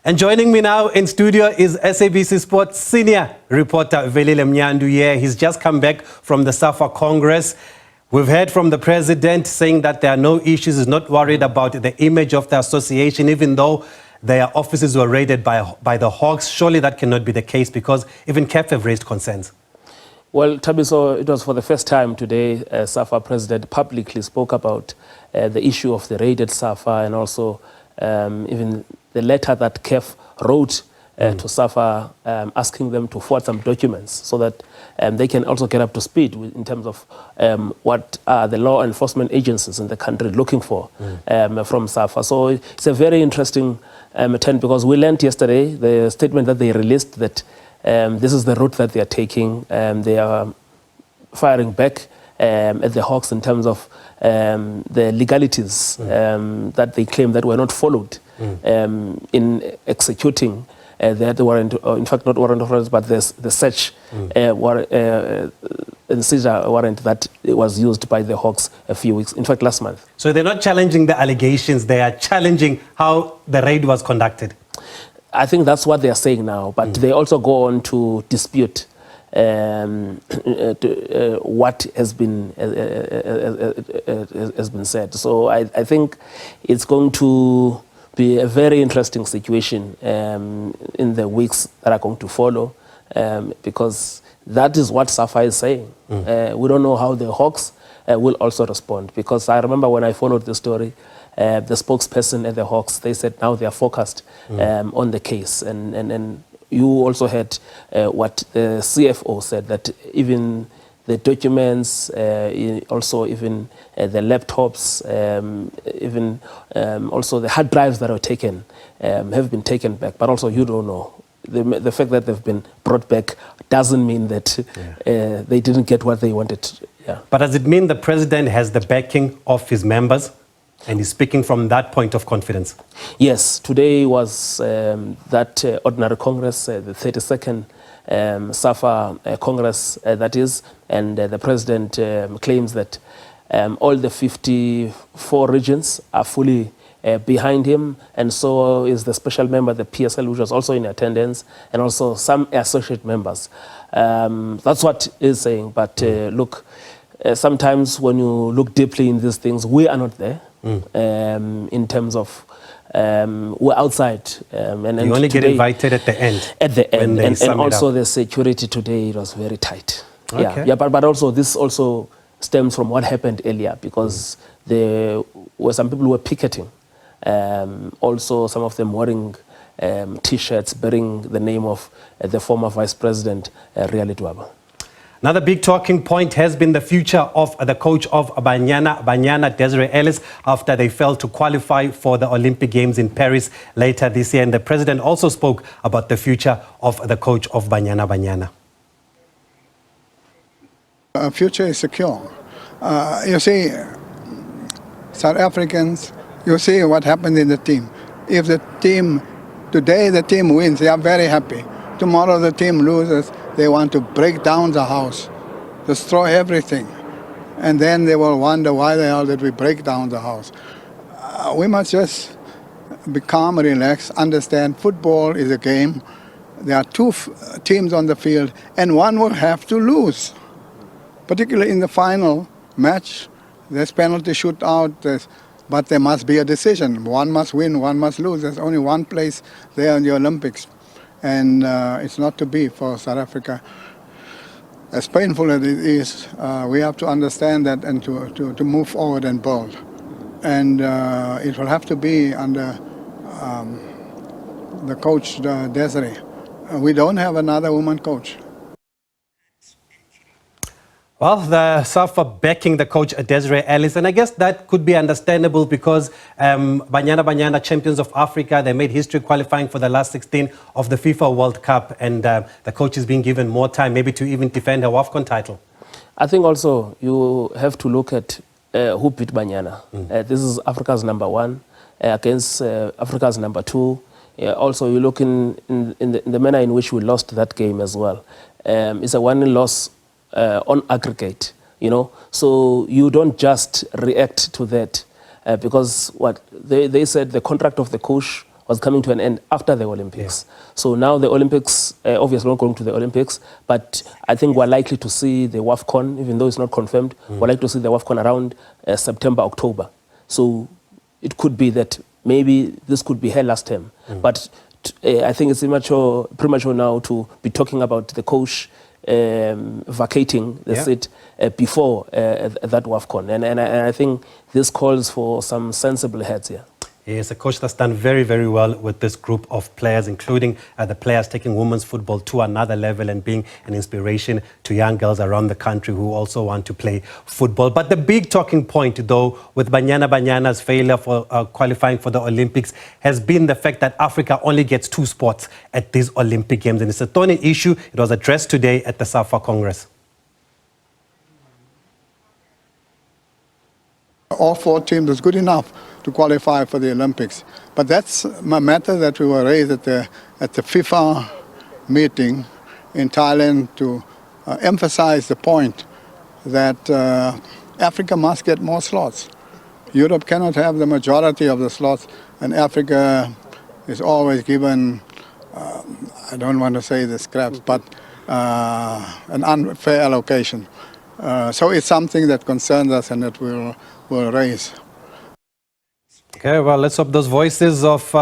And joining me now in studio is SABC Sports senior reporter Velile Mnyandu. Yeah, he's just come back from the Safa Congress. We've heard from the president saying that there are no issues, he's not worried about the image of the association, even though their offices were raided by the Hawks. Surely that cannot be the case because even CAF have raised concerns. Well, Tabiso, it was for the first time today Safa president publicly spoke about the issue of the raided Safa and also even the letter that CAF wrote to Safa asking them to forward some documents so that they can also get up to speed in terms of what are the law enforcement agencies in the country looking for from Safa. So it's a very interesting turn because we learned yesterday the statement that they released that this is the route that they are taking. They are firing back at the Hawks in terms of the legalities that they claim that were not followed in executing the warrant, or in fact not warrant of arrest, but the search and seizure warrant that was used by the Hawks a few weeks, in fact last month. So they're not challenging the allegations, they are challenging how the raid was conducted. I think that's what they are saying now, but they also go on to dispute what has been said. So I think it's going to be a very interesting situation in the weeks that are going to follow, because that is what Safa is saying. We don't know how the Hawks will also respond, because I remember when I followed the story, the spokesperson at the Hawks, they said now they are focused on the case. And you also heard what the CFO said, that even the documents, also even the laptops, even also the hard drives that are taken have been taken back. But also you don't know. The fact that they've been brought back doesn't mean that they didn't get what they wanted. Yeah. But does it mean the president has the backing of his members? And he's speaking from that point of confidence? Yes, today was that ordinary Congress, the 32nd Safa Congress, that is, and the president claims that all the 54 regions are fully behind him, and so is the special member, the PSL, which was also in attendance, and also some associate members. That's what he's saying, but look, sometimes when you look deeply in these things, we are not there. In terms of we're outside, and you only get invited at the end. At the end, and also the security today, it was very tight. Okay. Yeah, but also this also stems from what happened earlier, because there were some people who were picketing. Also, some of them wearing T-shirts bearing the name of the former Vice President Riali Dwaba. Another big talking point has been the future of the coach of Banyana, Desiree Ellis, after they failed to qualify for the Olympic Games in Paris later this year. And the president also spoke about the future of the coach of Banyana. Our future is secure. You see, South Africans, you see what happened in the team. If the team, today the team wins, they are very happy. Tomorrow the team loses, they want to break down the house, destroy everything. And then they will wonder why the hell did we break down the house. We must just be calm, relax, understand football is a game. There are two teams on the field and one will have to lose. Particularly in the final match, there's penalty shootout, but there must be a decision. One must win, one must lose. There's only one place there in the Olympics. And it's not to be for South Africa. As painful as it is, we have to understand that and to move forward and build. And it will have to be under the coach, Desiree. We don't have another woman coach. Well, the Safa backing the coach Desiree Ellis, and I guess that could be understandable because Banyana, champions of Africa, they made history qualifying for the last 16 of the FIFA World Cup, and the coach is being given more time, maybe to even defend her WAFCON title. I think also you have to look at who beat Banyana. This is Africa's #1 against Africa's #2. Also, you look in the manner in which we lost that game as well. It's a 1-0 loss. On aggregate, you know, so you don't just react to that because what they said the contract of the coach was coming to an end after the Olympics. So now the Olympics, obviously not going to the Olympics, but I think we're likely to see the WAFCON, even though it's not confirmed, we're likely to see the WAFCON around September, October. So it could be that maybe this could be her last term. But I think it's premature now to be talking about the coach vacating the seat before that WAFCON. And I think this calls for some sensible heads here. He's a coach that's done very, very well with this group of players, including the players taking women's football to another level and being an inspiration to young girls around the country who also want to play football. But the big talking point, though, with Banyana's failure for qualifying for the Olympics has been the fact that Africa only gets 2 spots at these Olympic Games. And it's a thorny issue. It was addressed today at the Safa Congress. All 4 teams is good enough to qualify for the Olympics. But that's a matter that we were raised at the FIFA meeting in Thailand to emphasize the point that Africa must get more slots. Europe cannot have the majority of the slots, and Africa is always given, I don't want to say the scraps, but an unfair allocation. So it's something that concerns us and that we'll raise. Okay, well, let's hope those voices of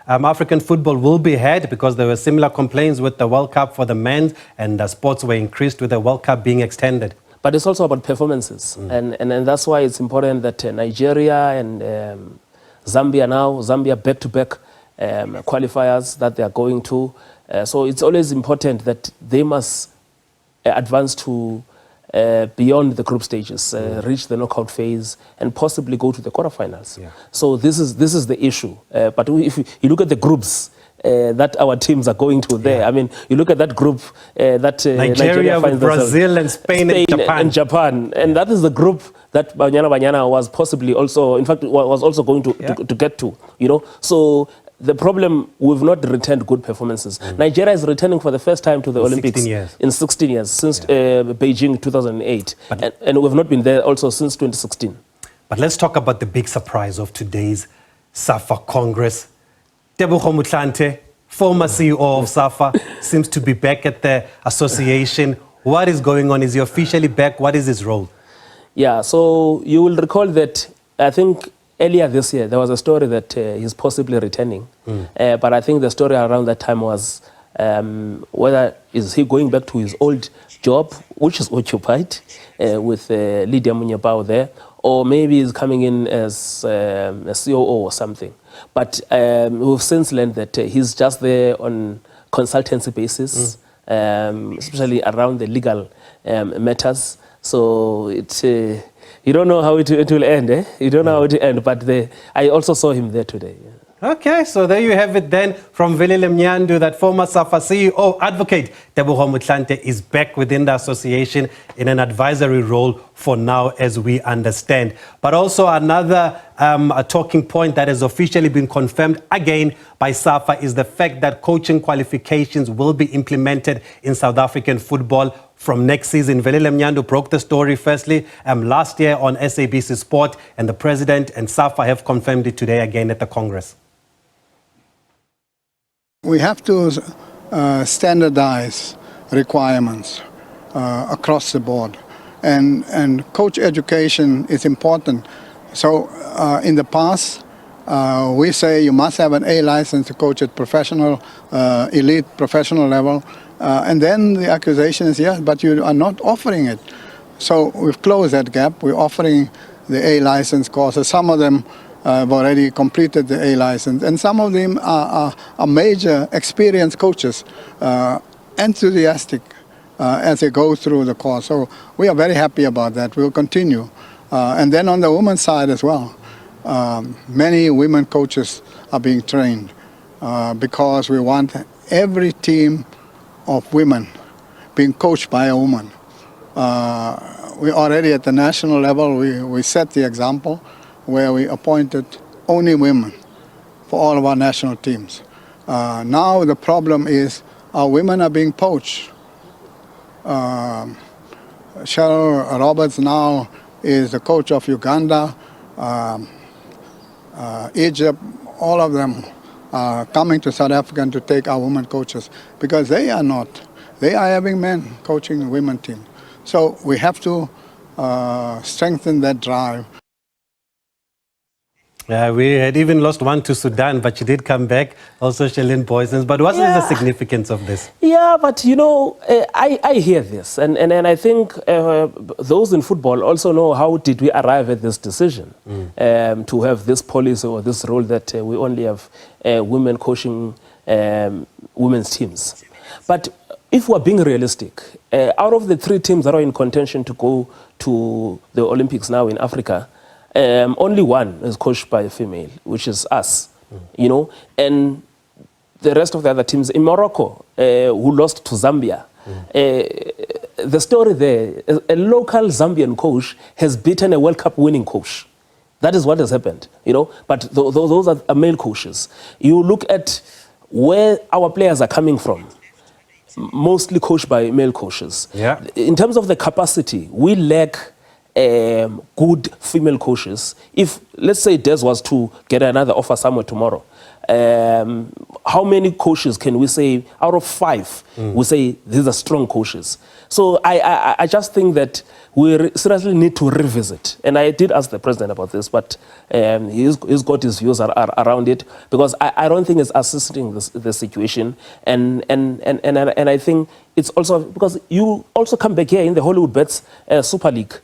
African football will be heard, because there were similar complaints with the World Cup for the men, and sports were increased with the World Cup being extended. But it's also about performances. And that's why it's important that Nigeria and Zambia back-to-back qualifiers that they are going to. So it's always important that they must advance to beyond the group stages, reach the knockout phase, and possibly go to the quarterfinals. So this is the issue. But if you look at the groups that our teams are going to there, I mean, you look at that group that Nigeria with Brazil and Spain and Japan. And that is the group that Banyana was possibly also, in fact, was also going to get to, you know. So the problem, we've not returned good performances. Nigeria is returning for the first time to the Olympics in 16 years, since Beijing 2008. And we've not been there also since 2016. But let's talk about the big surprise of today's Safa Congress. Tebogo Motlanthe, former CEO of Safa, seems to be back at the association. What is going on? Is he officially back? What is his role? Yeah, so you will recall that, I think, earlier this year, there was a story that he's possibly returning. But I think the story around that time was whether is he going back to his old job, which is occupied, with Lydia Munyabao there, or maybe he's coming in as a COO or something. But we've since learned that he's just there on consultancy basis, especially around the legal matters. So it's... you don't know how it will end, eh? You don't know how it will end, but I also saw him there today. Okay, so there you have it then from Velile Mnyandu, that former Safa CEO advocate Tebogo Motlanthe is back within the association in an advisory role for now, as we understand. But also another a talking point that has officially been confirmed again by Safa is the fact that coaching qualifications will be implemented in South African football from next season. Velile Mnyandu broke the story firstly last year on SABC Sport, and the president and Safa have confirmed it today again at the Congress. We have to standardize requirements across the board, and coach education is important. So in the past, we say you must have an A license to coach at professional, elite professional level, and then the accusation is, yes, but you are not offering it. So we've closed that gap. We're offering the A license courses. Some of them have already completed the A license, and some of them are major experienced coaches, enthusiastic as they go through the course. So we are very happy about that. We'll continue. And then on the women's side as well, many women coaches are being trained because we want every team of women being coached by a woman. We already at the national level, we set the example where we appointed only women for all of our national teams. Now the problem is our women are being poached. Cheryl Roberts now is the coach of Uganda, Egypt, all of them coming to South Africa to take our women coaches, because they are not. They are having men coaching the women team. So we have to strengthen that drive. We had even lost one to Sudan, but she did come back, also Shalin Boysons. But what is the significance of this? Yeah, but you know, I hear this, and I think those in football also know how did we arrive at this decision to have this policy or this rule that we only have women coaching women's teams. But if we're being realistic, out of the 3 teams that are in contention to go to the Olympics now in Africa, only one is coached by a female, which is us, you know, and the rest of the other teams in Morocco, who lost to Zambia. The story there, a local Zambian coach has beaten a World Cup winning coach. That is what has happened, you know, but those are male coaches. You look at where our players are coming from, mostly coached by male coaches. Yeah. In terms of the capacity, we lack good female coaches. If, let's say, Des was to get another offer somewhere tomorrow, how many coaches can we say, out of 5, we say these are strong coaches? So I just think that we seriously need to revisit. And I did ask the president about this, but he's got his views around it, because I don't think it's assisting the situation. And I think it's also, because you also come back here in the Hollywood Bets Super League.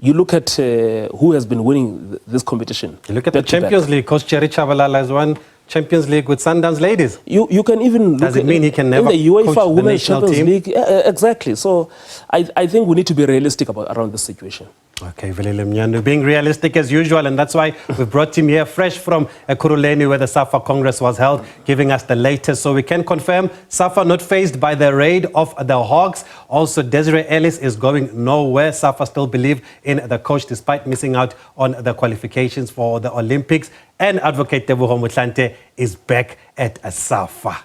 You look at who has been winning this competition. You look at the Champions League. Coach Cherry Chabalala has won Champions League with Sundowns Ladies. You can even does it mean he can never in the UEFA coach the Women's national Champions team? League? Exactly. So I think we need to be realistic around this situation. Okay, Velile Mnyandu, being realistic as usual, and that's why we brought him here fresh from Ekurhuleni, where the Safa Congress was held, giving us the latest. So we can confirm Safa not faced by the raid of the Hawks. Also, Desiree Ellis is going nowhere. Safa still believe in the coach despite missing out on the qualifications for the Olympics. And Advocate Teboho Motlanthe is back at Safa.